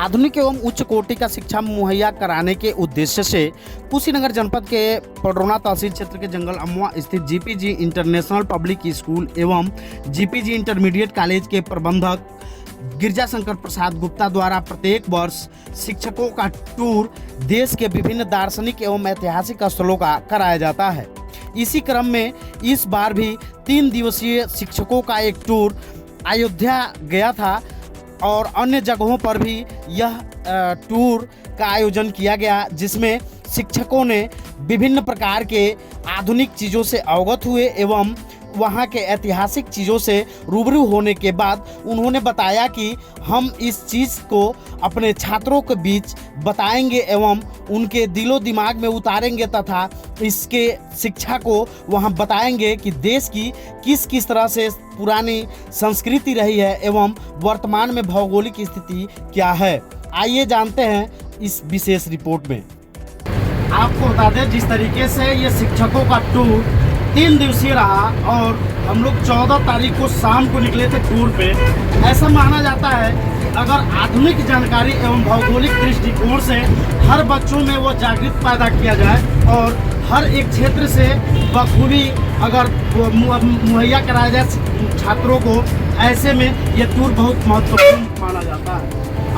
आधुनिक एवं उच्च कोटि का शिक्षा मुहैया कराने के उद्देश्य से कुशीनगर जनपद के पडरौना तहसील क्षेत्र के जंगल अमवा स्थित जीपीजी इंटरनेशनल पब्लिक स्कूल एवं जीपीजी इंटरमीडिएट कॉलेज के प्रबंधक गिरजा शंकर प्रसाद गुप्ता द्वारा प्रत्येक वर्ष शिक्षकों का टूर देश के विभिन्न दार्शनिक एवं ऐतिहासिक स्थलों का कराया जाता है। इसी क्रम में इस बार भी 3 दिवसीय शिक्षकों का एक टूर अयोध्या गया था और अन्य जगहों पर भी यह टूर का आयोजन किया गया, जिसमें शिक्षकों ने विभिन्न प्रकार के आधुनिक चीज़ों से अवगत हुए एवं वहाँ के ऐतिहासिक चीज़ों से रूबरू होने के बाद उन्होंने बताया कि हम इस चीज़ को अपने छात्रों के बीच बताएंगे एवं उनके दिलो दिमाग में उतारेंगे तथा इसके शिक्षा को वहाँ बताएंगे कि देश की किस किस तरह से पुरानी संस्कृति रही है एवं वर्तमान में भौगोलिक स्थिति क्या है। आइए जानते हैं इस विशेष रिपोर्ट में। आपको बता दें, जिस तरीके से ये शिक्षकों का टूर 3 दिवसीय रहा और हम लोग 14 तारीख को शाम को निकले थे टूर पे। ऐसा माना जाता है कि अगर आधुनिक जानकारी एवं भौगोलिक दृष्टिकोण से हर बच्चों में वो जागृत पैदा किया जाए और हर एक क्षेत्र से बखूबी अगर मुहैया कराया जाए छात्रों को, ऐसे में ये टूर बहुत महत्वपूर्ण माना जाता है।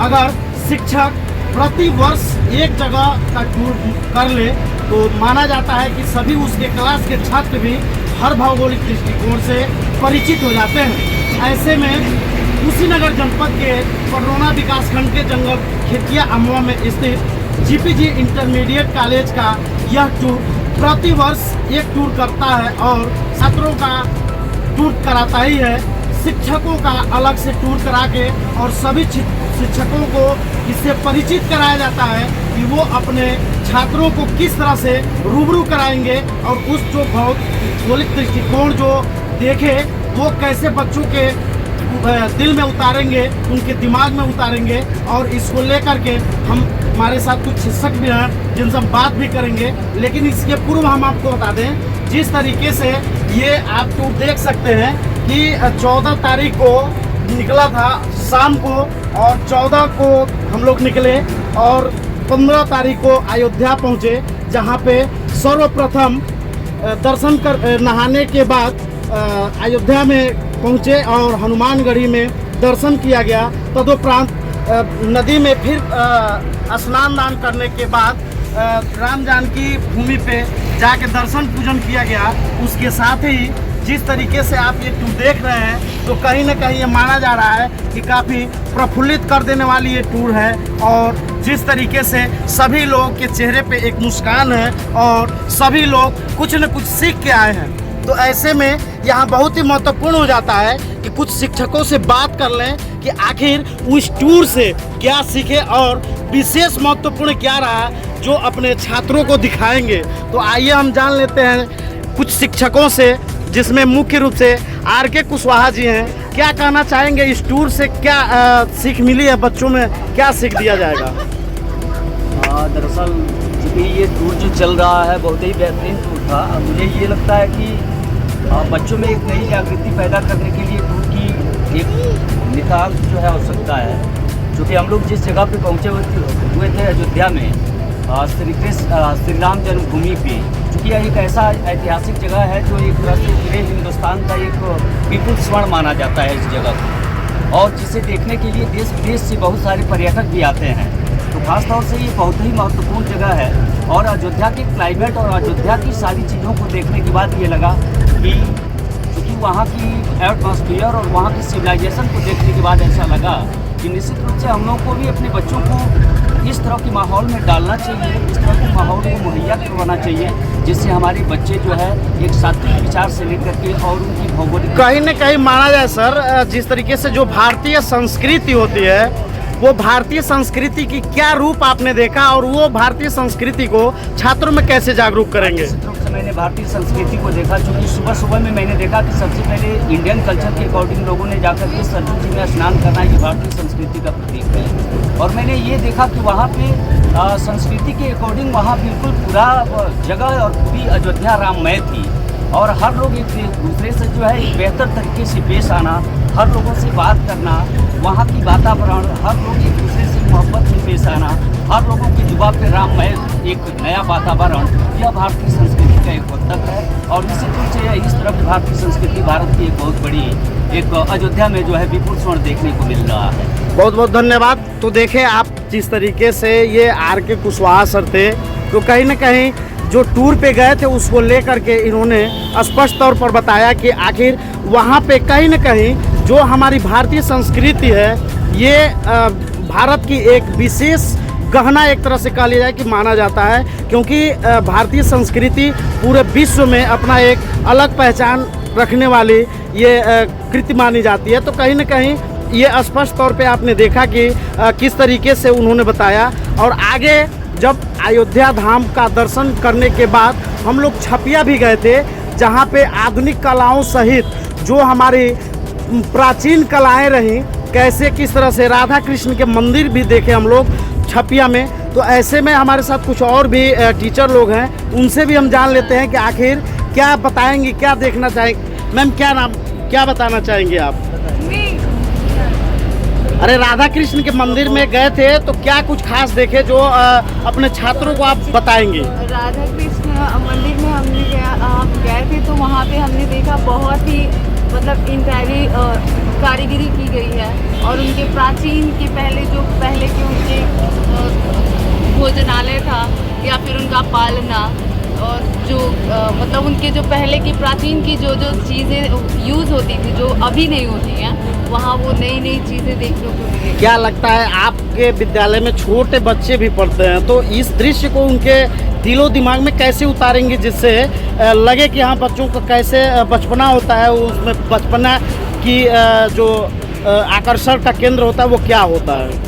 अगर शिक्षक प्रति वर्ष एक जगह का टूर कर ले तो माना जाता है कि सभी उसके क्लास के छात्र भी हर भौगोलिक दृष्टिकोण से परिचित हो जाते हैं। ऐसे में कुशीनगर जनपद के पडरौना विकासखंड के जंगल खेतिया अमवा में स्थित जीपीजी इंटरमीडिएट कॉलेज का यह टूर प्रति वर्ष एक टूर करता है और छात्रों का टूर कराता ही है। शिक्षकों का अलग से टूर करा के और सभी शिक्षकों को इससे परिचित कराया जाता है कि वो अपने छात्रों को किस तरह से रूबरू कराएंगे और उस जो भौगोलिक दृष्टिकोण जो देखे वो कैसे बच्चों के दिल में उतारेंगे, उनके दिमाग में उतारेंगे। और इसको लेकर के हमारे साथ कुछ शिक्षक भी हैं जिनसे हम बात भी करेंगे, लेकिन इसके पूर्व हम आपको बता दें जिस तरीके से ये आप टूर देख सकते हैं कि 14 तारीख को निकला था शाम को और 14 को हम लोग निकले और 15 तारीख को अयोध्या पहुँचे, जहाँ पे सर्वप्रथम दर्शन कर नहाने के बाद अयोध्या में पहुँचे और हनुमानगढ़ी में दर्शन किया गया। तदुपरांत नदी में फिर स्नान दान करने के बाद राम जानकी भूमि पे जाके दर्शन पूजन किया गया। उसके साथ ही जिस तरीके से आप ये टूर देख रहे हैं तो कहीं ना कहीं ये माना जा रहा है कि काफ़ी प्रफुल्लित कर देने वाली ये टूर है और जिस तरीके से सभी लोगों के चेहरे पे एक मुस्कान है और सभी लोग कुछ न कुछ सीख के आए हैं। तो ऐसे में यहाँ बहुत ही महत्वपूर्ण हो जाता है कि कुछ शिक्षकों से बात कर लें कि आखिर उस टूर से क्या सीखे और विशेष महत्वपूर्ण क्या रहा जो अपने छात्रों को दिखाएंगे। तो आइए हम जान लेते हैं कुछ शिक्षकों से, जिसमें मुख्य रूप से आर.के. कुशवाहा जी हैं। क्या कहना चाहेंगे इस टूर से, क्या सीख मिली है बच्चों में, क्या सीख दिया जाएगा? दरअसल चूँकि ये टूर जो चल रहा है बहुत ही बेहतरीन टूर था। मुझे ये लगता है कि बच्चों में एक नई जागृति पैदा करने के लिए टूर की एक नितांत जो है आवश्यकता है। चूँकि हम लोग जिस जगह पे पहुँचे हुए थे अयोध्या में श्री राम जन्मभूमि पे, चूँकि यह एक ऐसा ऐतिहासिक जगह है जो एक तरह से पूरे हिंदुस्तान का एक विपुल स्वर्ण माना जाता है इस जगह को, और जिसे देखने के लिए देश विदेश से बहुत सारे पर्यटक भी आते हैं। तो खास तौर से ये बहुत ही महत्वपूर्ण जगह है और अयोध्या के क्लाइमेट और अयोध्या की सारी चीज़ों को देखने के बाद ये लगा कि चूँकि वहाँ की एटमॉस्फेयर और वहाँ की सिविलाइजेशन को देखने के बाद ऐसा लगा कि निश्चित रूप से हम लोग को भी अपने बच्चों को इस तरह के माहौल में डालना चाहिए, इस तरह के माहौल को मुहैया करवाना चाहिए, जिससे हमारे बच्चे जो है एक सात्विक विचार से लेकर के और उनकी भौगोलिक कहीं न कहीं माना जाए सर, जिस तरीके से जो भारतीय संस्कृति होती है वो भारतीय संस्कृति की क्या रूप आपने देखा और वो भारतीय संस्कृति को छात्रों में कैसे जागरूक करेंगे? निश्चित रूप से मैंने भारतीय संस्कृति को देखा, क्योंकि सुबह सुबह में मैंने देखा कि सबसे पहले इंडियन कल्चर के अकॉर्डिंग लोगों ने जाकर के सरजू जी में स्नान करना ये भारतीय संस्कृति का प्रतीक है। और मैंने ये देखा कि वहाँ पे संस्कृति के अकॉर्डिंग वहाँ बिल्कुल पूरा जगह और पूरी अयोध्या राममय थी और हर लोग एक दूसरे से जो है एक बेहतर तरीके से पेश आना, हर लोगों से बात करना, वहाँ की वातावरण, हर लोग एक दूसरे से मोहब्बत में पेश आना, हर लोगों की जुबान पे राममय एक नया वातावरण, यह भारतीय संस्कृति का एक द्योतक है। और इसी पीछे इस तरफ भारतीय संस्कृति भारत की एक बहुत बड़ी एक अयोध्या में जो है विपुल स्वर्ण देखने को मिल रहा है। बहुत बहुत धन्यवाद। तो देखें आप जिस तरीके से ये R.K. कुशवाहा सर थे, तो कहीं ना कहीं जो टूर पे गए थे उसको लेकर के इन्होंने स्पष्ट तौर पर बताया कि आखिर वहाँ पे कहीं ना कहीं जो हमारी भारतीय संस्कृति है, ये भारत की एक विशेष गहना एक तरह से कहा जाए कि माना जाता है, क्योंकि भारतीय संस्कृति पूरे विश्व में अपना एक अलग पहचान रखने वाली ये कृति मानी जाती है। तो कहीं ना कहीं ये स्पष्ट तौर पे आपने देखा कि किस तरीके से उन्होंने बताया। और आगे जब अयोध्या धाम का दर्शन करने के बाद हम लोग छपिया भी गए थे, जहाँ पे आधुनिक कलाओं सहित जो हमारी प्राचीन कलाएं रहीं, कैसे किस तरह से राधा कृष्ण के मंदिर भी देखे हम लोग छपिया में। तो ऐसे में हमारे साथ कुछ और भी टीचर लोग हैं, उनसे भी हम जान लेते हैं कि आखिर क्या बताएंगे, क्या देखना चाहेंगे। मैम क्या बताना चाहेंगे आप? अरे राधा कृष्ण के मंदिर में गए थे तो क्या कुछ खास देखे जो अपने छात्रों को आप बताएंगे? राधा कृष्ण मंदिर में हम गए थे तो वहाँ पे हमने देखा बहुत ही मतलब इंटायरी कारीगरी की गई है। और उनके प्राचीन के पहले के उनके भोजनालय था या फिर उनका पालना, और जो मतलब उनके जो पहले की प्राचीन की जो चीज़ें यूज़ होती थी जो अभी नहीं होती हैं, वहाँ वो नई नई चीज़ें देखने को मिली। क्या लगता है आपके विद्यालय में छोटे बच्चे भी पढ़ते हैं, तो इस दृश्य को उनके दिलो दिमाग में कैसे उतारेंगे जिससे लगे कि हाँ बच्चों का कैसे बचपना होता है, उसमें बचपना की जो आकर्षण का केंद्र होता है वो क्या होता है?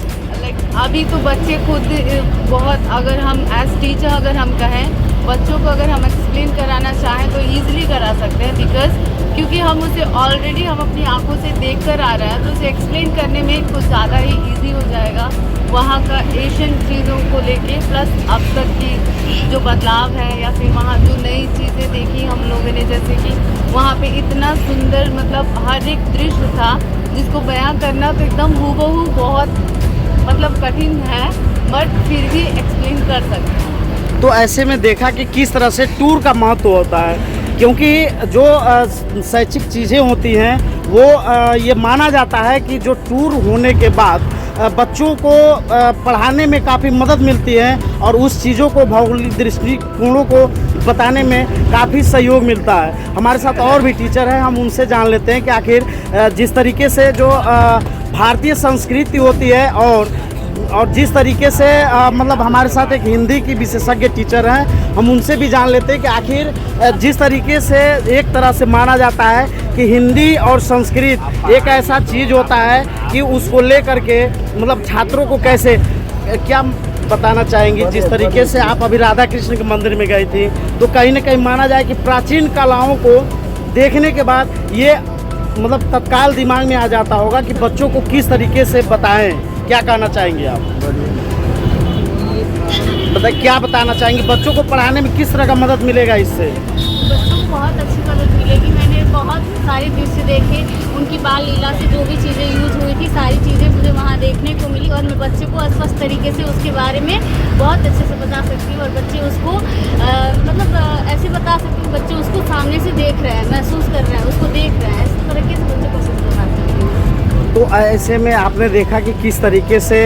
अभी तो बच्चे खुद बहुत, अगर हम एज टीचर अगर हम कहें बच्चों को, अगर हम एक्सप्लेन कराना चाहें तो ईजिली करा सकते हैं, बिकॉज क्योंकि हम उसे ऑलरेडी हम अपनी आंखों से देख कर आ रहे हैं, तो उसे एक्सप्लेन करने में कुछ ज़्यादा ही इजी हो जाएगा। वहाँ का एशियन चीज़ों को लेके प्लस अब तक की जो बदलाव है या फिर वहाँ जो नई चीज़ें देखी हम लोगों ने, जैसे कि वहाँ पे इतना सुंदर मतलब हर एक दृश्य था जिसको बयां करना तो एकदम हूबहू बहुत मतलब कठिन है, बट फिर भी एक्सप्लेन कर सकते हैं। तो ऐसे में देखा कि किस तरह से टूर का महत्व होता है, क्योंकि जो शैक्षिक चीज़ें होती हैं वो ये माना जाता है कि जो टूर होने के बाद बच्चों को पढ़ाने में काफ़ी मदद मिलती है और उस चीज़ों को भौगोलिक दृष्टिकोणों को बताने में काफ़ी सहयोग मिलता है। हमारे साथ और भी टीचर हैं, हम उनसे जान लेते हैं कि आखिर जिस तरीके से जो भारतीय संस्कृति होती है और जिस तरीके से मतलब हमारे साथ एक हिंदी की विशेषज्ञ टीचर हैं, हम उनसे भी जान लेते हैं कि आखिर जिस तरीके से एक तरह से माना जाता है कि हिंदी और संस्कृत एक ऐसा चीज़ होता है कि उसको लेकर के मतलब छात्रों को कैसे क्या बताना चाहेंगे। जिस तरीके से आप अभी राधा कृष्ण के मंदिर में गई थी, तो कहीं ना कहीं माना जाए कि प्राचीन कलाओं को देखने के बाद ये मतलब तत्काल दिमाग में आ जाता होगा कि बच्चों को किस तरीके से बताएं। क्या कहना चाहेंगे आप? बताइए क्या बताना चाहेंगे, बच्चों को पढ़ाने में किस तरह का मदद मिलेगा इससे? बच्चों को बहुत अच्छी मदद मिलेगी। मैंने बहुत सारे दृश्य देखे, उनकी बाल लीला से जो भी चीज़ें यूज हुई थी सारी चीज़ें मुझे वहाँ देखने को मिली, और मैं बच्चे को स्पष्ट तरीके से उसके बारे में बहुत अच्छे से बता सकती हूँ, और बच्चे उसको मतलब ऐसे बता सकती हूँ, बच्चे उसको सामने से देख रहे हैं, महसूस कर रहे हैं, उसको देख रहे हैं, इस तरीके से बच्चे को बता सकती हूँ। तो ऐसे में आपने देखा कि किस तरीके से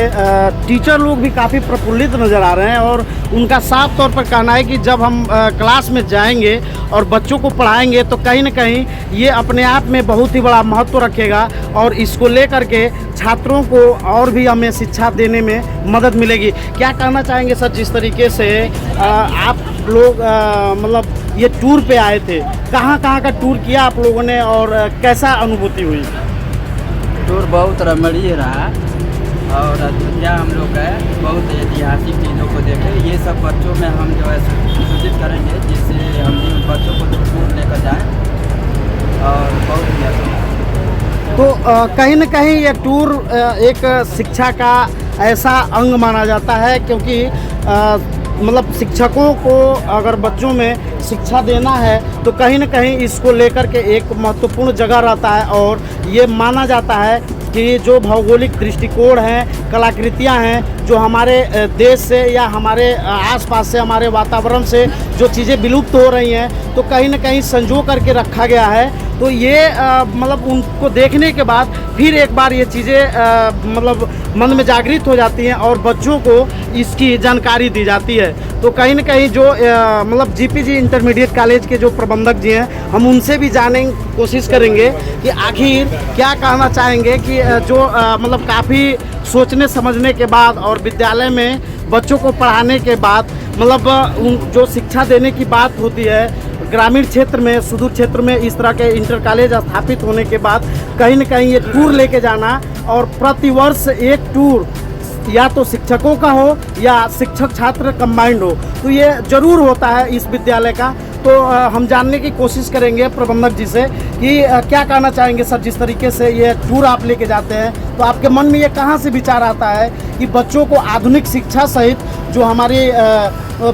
टीचर लोग भी काफ़ी प्रफुल्लित नज़र आ रहे हैं और उनका साफ तौर पर कहना है कि जब हम क्लास में जाएंगे और बच्चों को पढ़ाएंगे तो कहीं ना कहीं ये अपने आप में बहुत ही बड़ा महत्व रखेगा और इसको लेकर के छात्रों को और भी हमें शिक्षा देने में मदद मिलेगी। क्या कहना चाहेंगे सर, जिस तरीके से आप लोग मतलब ये टूर पे आए थे, कहाँ का टूर किया आप लोगों ने और कैसा अनुभूति हुई? टूर बहुत रमणीय रहा और अयोध्या हम लोग गए, बहुत ऐतिहासिक चीज़ों को देखे। ये सब बच्चों में हम जो है सूचित करेंगे, जिससे हम बच्चों को टूर लेकर जाएं और बहुत ही अच्छा। तो कहीं ना कहीं ये टूर एक शिक्षा का ऐसा अंग माना जाता है, क्योंकि मतलब शिक्षकों को अगर बच्चों में शिक्षा देना है तो कहीं ना कहीं इसको लेकर के एक महत्वपूर्ण जगह रहता है और ये माना जाता है कि जो भौगोलिक दृष्टिकोण हैं, कलाकृतियां हैं, जो हमारे देश से या हमारे आसपास से, हमारे वातावरण से जो चीज़ें विलुप्त हो रही हैं, तो कहीं ना कहीं संजो करके रखा गया है। तो ये मतलब उनको देखने के बाद फिर एक बार ये चीज़ें मतलब मन में जागृत हो जाती हैं और बच्चों को इसकी जानकारी दी जाती है। तो कहीं ना कहीं जो मतलब जीपीजी इंटरमीडिएट कॉलेज के जो प्रबंधक जी हैं, हम उनसे भी जानने की कोशिश करेंगे कि आखिर क्या कहना चाहेंगे कि जो मतलब काफ़ी सोचने समझने के बाद और विद्यालय में बच्चों को पढ़ाने के बाद मतलब जो शिक्षा देने की बात होती है, ग्रामीण क्षेत्र में, सुदूर क्षेत्र में इस तरह के इंटर कॉलेज स्थापित होने के बाद कहीं न कहीं ये टूर लेके जाना और प्रतिवर्ष एक टूर या तो शिक्षकों का हो या शिक्षक छात्र कंबाइंड हो, तो ये ज़रूर होता है इस विद्यालय का। तो हम जानने की कोशिश करेंगे प्रबंधक जी से कि क्या कहना चाहेंगे सर, जिस तरीके से ये टूर आप लेके जाते हैं, तो आपके मन में ये कहाँ से विचार आता है कि बच्चों को आधुनिक शिक्षा सहित जो हमारी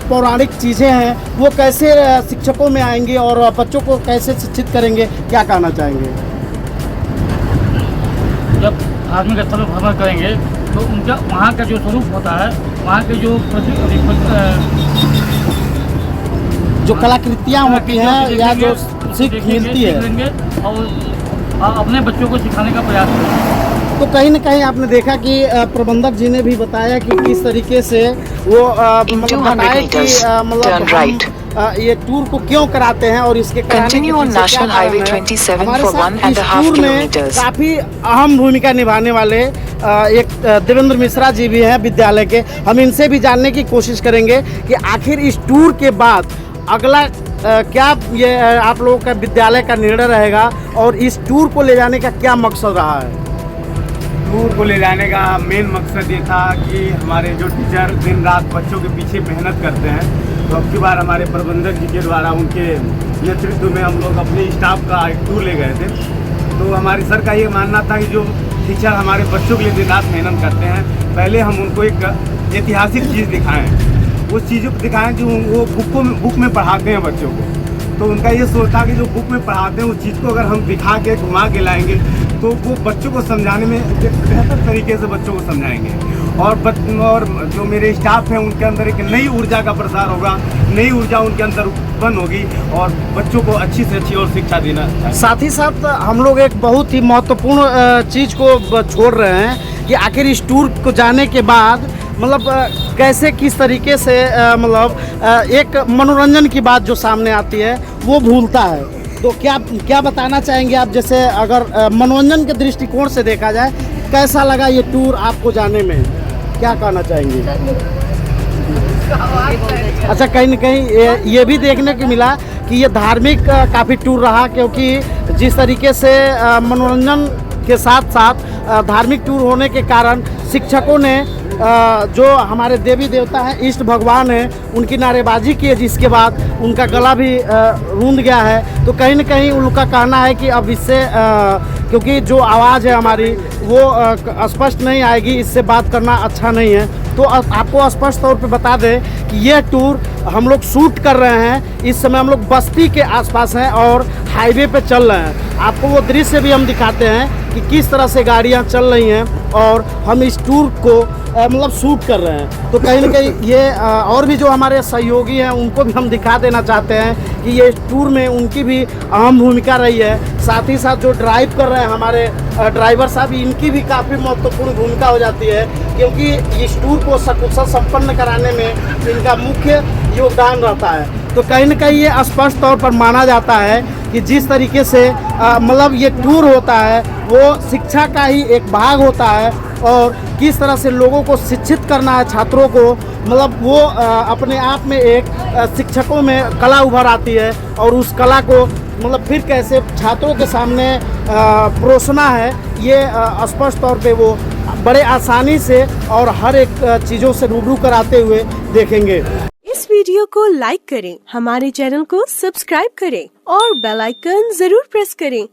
पौराणिक चीज़ें हैं वो कैसे शिक्षकों में आएंगी और बच्चों को कैसे शिक्षित करेंगे, क्या कहना चाहेंगे? जब धार्मिक स्थल भ्रमण करेंगे तो उनका वहाँ का जो स्वरूप होता है, वहाँ के जो कलाकृतियाँ होती हैं या जो सीख मिलती है और अपने बच्चों को सिखाने का प्रयास करेंगे। तो कहीं न कहीं आपने देखा कि प्रबंधक जी ने भी बताया कि किस तरीके से वो मतलब बताया कि मतलब हम ये टूर को क्यों कराते हैं और इसके कराने के पीछे क्या कारण है। हमारे साथ इस टूर में काफ़ी अहम भूमिका निभाने वाले एक देवेंद्र मिश्रा जी भी हैं विद्यालय के। हम इनसे भी जानने की कोशिश करेंगे कि आखिर इस टूर के बाद अगला क्या ये आप लोगों का विद्यालय का निर्णय रहेगा और इस टूर को ले जाने का क्या मकसद रहा है? टूर को ले जाने का मेन मकसद ये था कि हमारे जो टीचर दिन रात बच्चों के पीछे मेहनत करते हैं, तो अब की बार हमारे प्रबंधक जी के द्वारा उनके नेतृत्व में हम लोग अपने स्टाफ का एक टूर ले गए थे। तो हमारे सर का ये मानना था कि जो टीचर हमारे बच्चों के लिए दिन रात मेहनत करते हैं, पहले हम उनको एक ऐतिहासिक चीज़ दिखाएँ, उस चीज़ों को दिखाएँ जो वो बुक में पढ़ाते हैं बच्चों को। तो उनका ये सोच था कि जो बुक में पढ़ाते हैं उस चीज़ को अगर हम दिखा के घुमा के लाएंगे तो वो बच्चों को समझाने में बेहतर तरीके से बच्चों को समझाएंगे और जो मेरे स्टाफ हैं उनके अंदर एक नई ऊर्जा का प्रसार होगा, नई ऊर्जा उनके अंदर उत्पन्न होगी और बच्चों को अच्छी से अच्छी और शिक्षा देना चाहिए। साथ ही साथ हम लोग एक बहुत ही महत्वपूर्ण चीज़ को छोड़ रहे हैं कि आखिर इस टूर को जाने के बाद मतलब कैसे किस तरीके से मतलब एक मनोरंजन की बात जो सामने आती है वो भूलता है। तो क्या बताना चाहेंगे आप, जैसे अगर मनोरंजन के दृष्टिकोण से देखा जाए कैसा लगा ये टूर आपको जाने में, क्या कहना चाहेंगे? अच्छा, कहीं न कहीं ये भी देखने को मिला कि ये धार्मिक काफ़ी टूर रहा, क्योंकि जिस तरीके से मनोरंजन के साथ साथ धार्मिक टूर होने के कारण शिक्षकों ने जो हमारे देवी देवता हैं, इष्ट भगवान हैं, उनकी नारेबाजी की है, जिसके बाद उनका गला भी रूंध गया है। तो कहीं न कहीं उनका कहना है कि अब इससे क्योंकि जो आवाज़ है हमारी वो स्पष्ट नहीं आएगी, इससे बात करना अच्छा नहीं है। तो आपको स्पष्ट तौर पे बता दें कि यह टूर हम लोग शूट कर रहे हैं, इस समय हम लोग बस्ती के आसपास हैं और हाईवे पे चल रहे हैं। आपको वो दृश्य भी हम दिखाते हैं कि किस तरह से गाड़ियां चल रही हैं और हम इस टूर को मतलब शूट कर रहे हैं। तो कहीं ना कहीं ये और भी जो हमारे सहयोगी हैं उनको भी हम दिखा देना चाहते हैं कि ये टूर में उनकी भी अहम भूमिका रही है। साथ ही साथ जो ड्राइव कर रहे हैं हमारे ड्राइवर साहब, इनकी भी काफ़ी महत्वपूर्ण भूमिका हो जाती है, क्योंकि इस टूर को सकुशल संपन्न कराने में इनका मुख्य योगदान रहता है। तो कहीं ना कहीं ये स्पष्ट तौर पर माना जाता है कि जिस तरीके से मतलब ये टूर होता है वो शिक्षा का ही एक भाग होता है और किस तरह से लोगों को शिक्षित करना है, छात्रों को, मतलब वो अपने आप में एक शिक्षकों में कला उभर आती है और उस कला को मतलब फिर कैसे छात्रों के सामने परोसना है, ये स्पष्ट तौर पे वो बड़े आसानी से और हर एक चीज़ों से रूबरू कराते हुए देखेंगे। इस वीडियो को लाइक करें, हमारे चैनल को सब्सक्राइब करें और बेल आइकन जरूर प्रेस करें